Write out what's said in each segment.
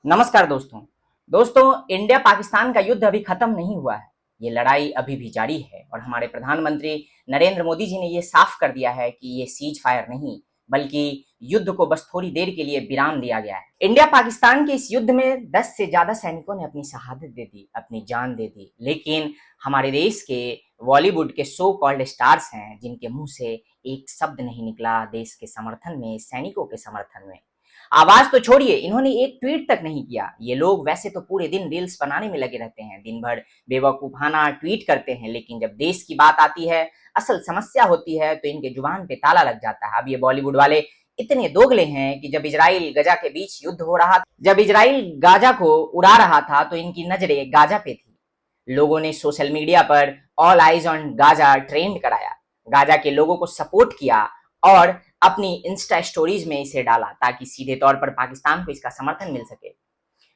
नमस्कार दोस्तों। इंडिया पाकिस्तान का युद्ध अभी खत्म नहीं हुआ है। ये लड़ाई अभी भी जारी है और हमारे प्रधानमंत्री नरेंद्र मोदी जी ने ये साफ कर दिया है कि ये सीज फायर नहीं, बल्कि युद्ध को बस थोड़ी देर के लिए विराम दिया गया है। इंडिया पाकिस्तान के इस युद्ध में 10 से ज्यादा सैनिकों ने अपनी शहादत दे दी, अपनी जान दे दी, लेकिन हमारे देश के बॉलीवुड के सो कॉल्ड स्टार्स हैं जिनके मुंह से एक शब्द नहीं निकला देश के समर्थन में, सैनिकों के समर्थन में। आवाज तो छोड़िए, इन्होंने एक ट्वीट तक नहीं किया। ये लोग वैसे तो पूरे दिन रील्स बनाने में लगे रहते हैं, दिन भर बेवकूफाना ट्वीट करते हैं, लेकिन जब देश की बात आती है, असल समस्या होती है, तो इनके जुबान पे ताला लग जाता है। अब ये बॉलीवुड वाले इतने दोगले हैं कि जब इजराइल गजा के बीच युद्ध हो रहा, जब इजराइल गाजा को उड़ा रहा था, तो इनकी नजरें गाजा पे थी। लोगों ने सोशल मीडिया पर all eyes on Gaza trend कराया, गाजा के लोगों को सपोर्ट किया और अपनी इंस्टा स्टोरीज में इसे डाला ताकि सीधे तौर पर पाकिस्तान को इसका समर्थन मिल सके।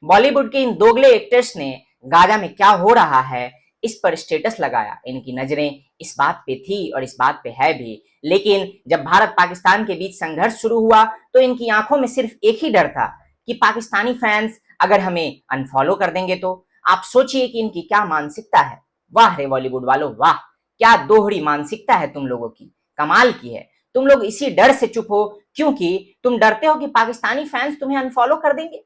बॉलीवुड के इन दोगले एक्टर्स ने गाजा में क्या हो रहा है इस पर स्टेटस लगाया। इनकी नजरें इस बात पे थी और इस बात पे है भी, लेकिन जब भारत पाकिस्तान के बीच संघर्ष शुरू हुआ तो इनकी आंखों में सिर्फ एक ही डर था कि पाकिस्तानी फैंस अगर हमें अनफॉलो कर देंगे तो। आप सोचिए कि इनकी क्या मानसिकता है। वाह रे बॉलीवुड वालों, वाह, क्या दोहरी मानसिकता है तुम लोगों की, कमाल की है। तुम लोग इसी डर से चुप हो क्योंकि तुम डरते हो कि पाकिस्तानी फैंस तुम्हें अनफॉलो कर देंगे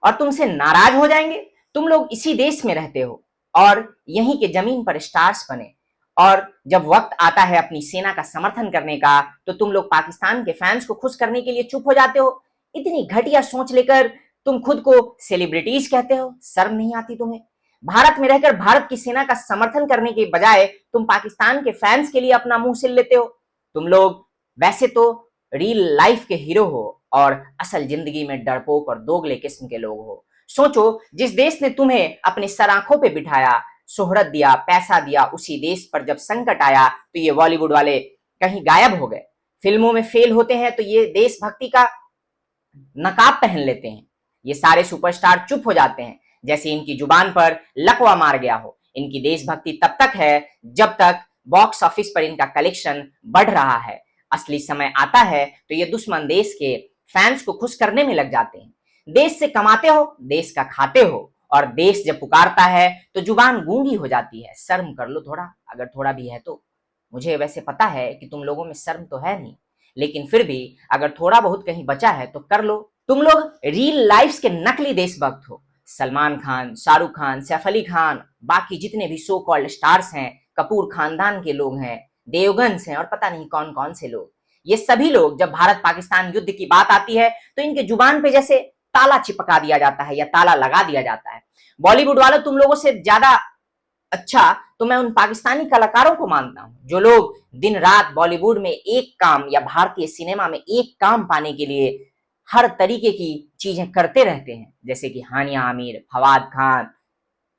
और तुमसे नाराज हो जाएंगे। तुम लोग इसी देश में रहते हो और यहीं के जमीन पर स्टार्स बने, और जब वक्त आता है अपनी सेना का समर्थन करने का तो तुम लोग पाकिस्तान के फैंस को खुश करने के लिए चुप हो जाते हो। इतनी घटिया सोच लेकर तुम खुद को सेलिब्रिटीज कहते हो, शर्म नहीं आती तुम्हें? भारत में रहकर भारत की सेना का समर्थन करने के बजाय तुम पाकिस्तान के फैंस के लिए अपना मुंह सिल लेते हो। तुम लोग वैसे तो रियल लाइफ के हीरो हो और असल जिंदगी में डरपोक और दोगले किस्म के लोग हो। सोचो, जिस देश ने तुम्हें अपने सर आंखों पे बिठाया, शोहरत दिया, पैसा दिया, उसी देश पर जब संकट आया तो ये बॉलीवुड वाले कहीं गायब हो गए। फिल्मों में फेल होते हैं तो ये देशभक्ति का नकाब पहन लेते हैं। ये सारे सुपरस्टार चुप हो जाते हैं जैसे इनकी जुबान पर लकवा मार गया हो। इनकी देशभक्ति तब तक है जब तक बॉक्स ऑफिस पर इनका कलेक्शन बढ़ रहा है। असली समय आता है तो ये दुश्मन देश के फैंस को खुश करने में लग जाते हैं। देश से कमाते हो, देश का खाते हो, और देश जब पुकारता है तो जुबान गूंगी हो जाती है। शर्म कर लो थोड़ा, अगर थोड़ा भी है तो। मुझे वैसे पता है कि तुम लोगों में शर्म तो है नहीं, लेकिन फिर भी अगर थोड़ा बहुत कहीं बचा है तो कर लो। तुम लोग रियल लाइफ के नकली देशभक्त हो। सलमान खान, शाहरुख खान, सैफ अली खान, बाकी जितने भी सो कॉल्ड स्टार्स हैं, कपूर खानदान के लोग हैं, देवगन्स हैं और पता नहीं कौन कौन से लोग, ये सभी लोग जब भारत पाकिस्तान युद्ध की बात आती है तो इनके जुबान पे जैसे ताला चिपका दिया जाता है या ताला लगा दिया जाता है। बॉलीवुड वालों, तुम लोगों से ज्यादा अच्छा तो मैं उन पाकिस्तानी कलाकारों को मानता हूं जो लोग दिन रात बॉलीवुड में एक काम या भारतीय सिनेमा में एक काम पाने के लिए हर तरीके की चीजें करते रहते हैं, जैसे कि हानिया आमिर, फवाद खान,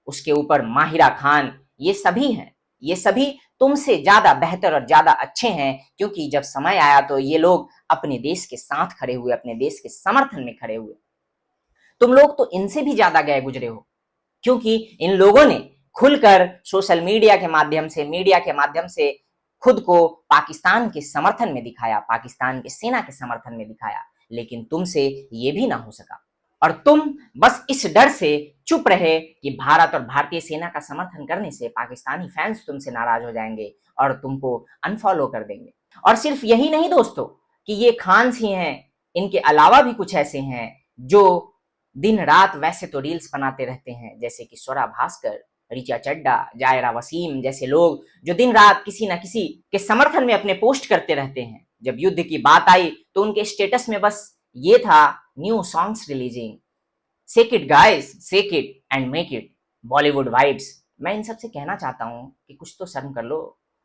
उसके ऊपर माहिरा खान। ये सभी हैं, ये सभी तुमसे ज्यादा बेहतर और ज्यादा अच्छे हैं, क्योंकि जब समय आया तो ये लोग अपने देश के साथ खड़े हुए, अपने देश के समर्थन में खड़े हुए। तुम लोग तो इनसे भी ज्यादा गए गुजरे हो, क्योंकि इन लोगों ने खुलकर सोशल मीडिया के माध्यम से, मीडिया के माध्यम से खुद को पाकिस्तान के समर्थन में दिखाया, पाकिस्तान की सेना के समर्थन में दिखाया, लेकिन तुमसे ये भी ना हो सका। और तुम बस इस डर से चुप रहे कि भारत और भारतीय सेना का समर्थन करने से पाकिस्तानी फैंस तुमसे नाराज हो जाएंगे और तुमको अनफॉलो कर देंगे। और सिर्फ यही नहीं दोस्तों कि ये खान्स ही हैं, इनके अलावा भी कुछ ऐसे हैं जो दिन रात वैसे तो रील्स बनाते रहते हैं, जैसे कि स्वरा भास्कर, ऋचा चड्डा, जायरा वसीम जैसे लोग जो दिन रात किसी न किसी के समर्थन में अपने पोस्ट करते रहते हैं। जब युद्ध की बात आई तो उनके स्टेटस में बस ये था, new songs releasing, shake it guys, shake it and make it, Bollywood vibes. मैं इन सब से कहना चाहता हूँ कि कुछ तो शर्म कर लो।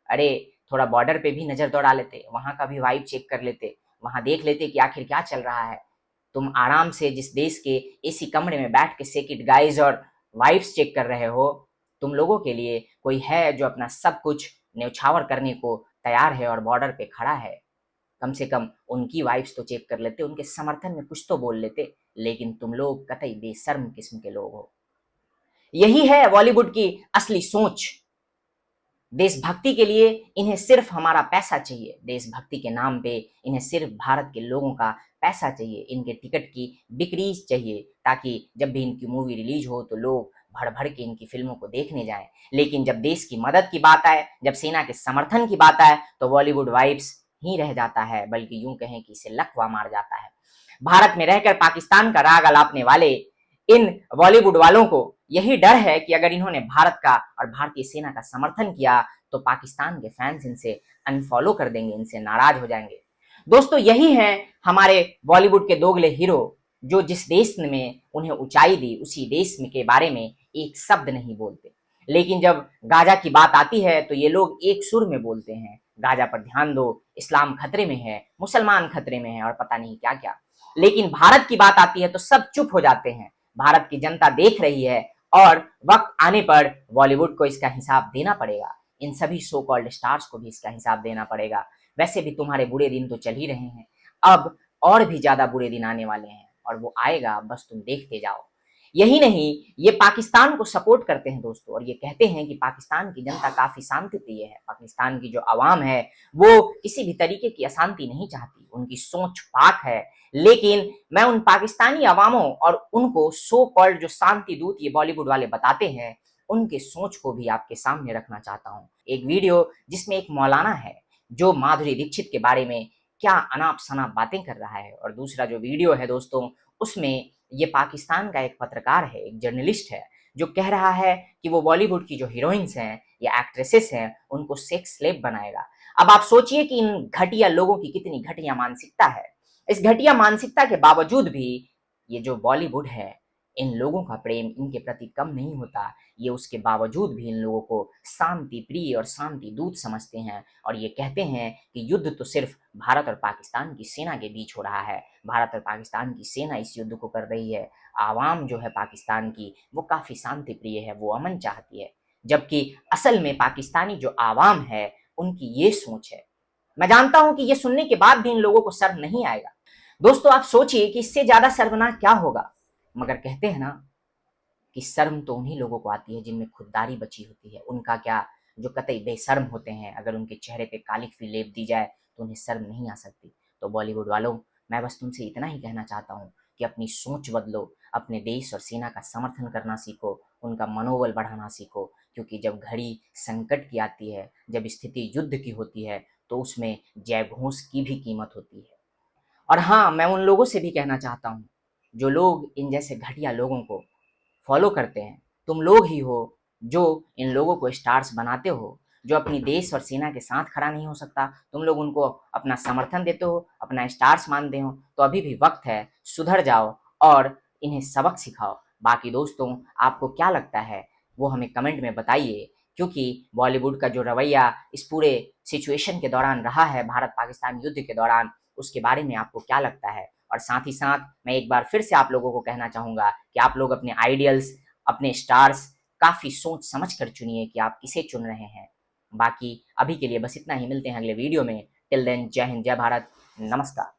अरे थोड़ा बॉर्डर पे भी नजर दौड़ा लेते, वहां का भी वाइब चेक कर लेते, वहां देख लेते कि आखिर क्या चल रहा है। तुम आराम से जिस देश के एसी कमरे में बैठ के सेक इट गाइस और वाइब्स चेक कर रहे हो, तुम लोगों के लिए कोई है जो अपना सब कुछ न्यौछावर करने को तैयार है और बॉर्डर पे खड़ा है। कम से कम उनकी वाइब्स तो चेक कर लेते, उनके समर्थन में कुछ तो बोल लेते, लेकिन तुम लोग कतई बेशर्म किस्म के लोग हो। यही है बॉलीवुड की असली सोच। देशभक्ति के लिए इन्हें सिर्फ हमारा पैसा चाहिए, देशभक्ति के नाम पे इन्हें सिर्फ भारत के लोगों का पैसा चाहिए, इनके टिकट की बिक्री चाहिए, ताकि जब भी इनकी मूवी रिलीज हो तो लोग भर भर के इनकी फिल्मों को देखने जाएं। लेकिन जब देश की मदद की बात आए, जब सेना के समर्थन की बात आए, तो बॉलीवुड वाइब्स ही रह जाता है, बल्कि यूं कहें कि इसे लकवा मार जाता है। भारत में रहकर पाकिस्तान का राग अलापने वाले इन बॉलीवुड वालों को यही डर है कि अगर इन्होंने भारत का और भारतीय सेना का समर्थन किया तो पाकिस्तान के फैंस इनसे अनफॉलो कर देंगे, इनसे नाराज हो जाएंगे। दोस्तों, यही है हमारे बॉलीवुड के दोगले हीरो, जो जिस देश में उन्हें ऊंचाई दी उसी देश में के बारे में एक शब्द नहीं बोलते। लेकिन जब गाजा की बात आती है तो ये लोग एक सुर में बोलते हैं, गाजा पर ध्यान दो, इस्लाम खतरे में है, मुसलमान खतरे में है और पता नहीं क्या क्या। लेकिन भारत की बात आती है तो सब चुप हो जाते हैं। भारत की जनता देख रही है और वक्त आने पर बॉलीवुड को इसका हिसाब देना पड़ेगा, इन सभी सो कॉल्ड स्टार्स को भी इसका हिसाब देना पड़ेगा। वैसे भी तुम्हारे बुरे दिन तो चल ही रहे हैं, अब और भी ज्यादा बुरे दिन आने वाले हैं और वो आएगा, बस तुम देखते जाओ। यही नहीं, ये पाकिस्तान को सपोर्ट करते हैं दोस्तों, और ये कहते हैं कि पाकिस्तान की जनता काफी शांति प्रिय है, पाकिस्तान की जो आवाम है वो किसी भी तरीके की अशांति नहीं चाहती, उनकी सोच पाक है। लेकिन मैं उन पाकिस्तानी अवामों और उनको सो कॉल्ड जो शांति दूत ये बॉलीवुड वाले बताते हैं, उनके सोच को भी आपके सामने रखना चाहता हूँ। एक वीडियो जिसमें एक मौलाना है जो माधुरी दीक्षित के बारे में क्या अनाप शनाप बातें कर रहा है, और दूसरा जो वीडियो है दोस्तों, उसमें ये पाकिस्तान का एक पत्रकार है, एक जर्नलिस्ट है, जो कह रहा है कि वो बॉलीवुड की जो हीरोइंस हैं या एक्ट्रेसेस हैं उनको सेक्स स्लेव बनाएगा। अब आप सोचिए कि इन घटिया लोगों की कितनी घटिया मानसिकता है। इस घटिया मानसिकता के बावजूद भी ये जो बॉलीवुड है, इन लोगों का प्रेम इनके प्रति कम नहीं होता। ये उसके बावजूद भी इन लोगों को शांति प्रिय और शांति दूत समझते हैं, और ये कहते हैं कि युद्ध तो सिर्फ भारत और पाकिस्तान की सेना के बीच हो रहा है, भारत और पाकिस्तान की सेना इस युद्ध को कर रही है। आवाम जो है पाकिस्तान की वो काफी शांति प्रिय है, वो अमन चाहती है, जबकि असल में पाकिस्तानी जो आवाम है उनकी ये सोच है। मैं जानता हूं कि ये सुनने के बाद भी इन लोगों को शर्म नहीं आएगा। दोस्तों, आप सोचिए कि इससे ज्यादा शर्मनाक क्या होगा, मगर कहते हैं ना कि शर्म तो उन्हीं लोगों को आती है जिनमें खुददारी बची होती है। उनका क्या, जो कतई बेशर्म होते हैं, अगर उनके चेहरे पे काली फील लेप दी जाए तो उन्हें शर्म नहीं आ सकती। तो बॉलीवुड वालों, मैं बस तुमसे इतना ही कहना चाहता हूँ कि अपनी सोच बदलो, अपने देश और सेना का समर्थन करना सीखो, उनका मनोबल बढ़ाना सीखो, क्योंकि जब घड़ी संकट की आती है, जब स्थिति युद्ध की होती है, तो उसमें जय घोष की भी कीमत होती है। और हाँ, मैं उन लोगों से भी कहना चाहता हूँ जो लोग इन जैसे घटिया लोगों को फॉलो करते हैं, तुम लोग ही हो जो इन लोगों को स्टार्स बनाते हो। जो अपनी देश और सेना के साथ खड़ा नहीं हो सकता, तुम लोग उनको अपना समर्थन देते हो, अपना स्टार्स मानते हो। तो अभी भी वक्त है, सुधर जाओ और इन्हें सबक सिखाओ। बाकी दोस्तों, आपको क्या लगता है वो हमें कमेंट में बताइए, क्योंकि बॉलीवुड का जो रवैया इस पूरे सिचुएशन के दौरान रहा है, भारत पाकिस्तान युद्ध के दौरान, उसके बारे में आपको क्या लगता है। और साथ ही साथ मैं एक बार फिर से आप लोगों को कहना चाहूंगा कि आप लोग अपने आइडियल्स, अपने स्टार्स काफी सोच समझ कर चुनिए कि आप किसे चुन रहे हैं। बाकी अभी के लिए बस इतना ही, मिलते हैं अगले वीडियो में। टिल देन, जय हिंद, जय भारत, नमस्कार।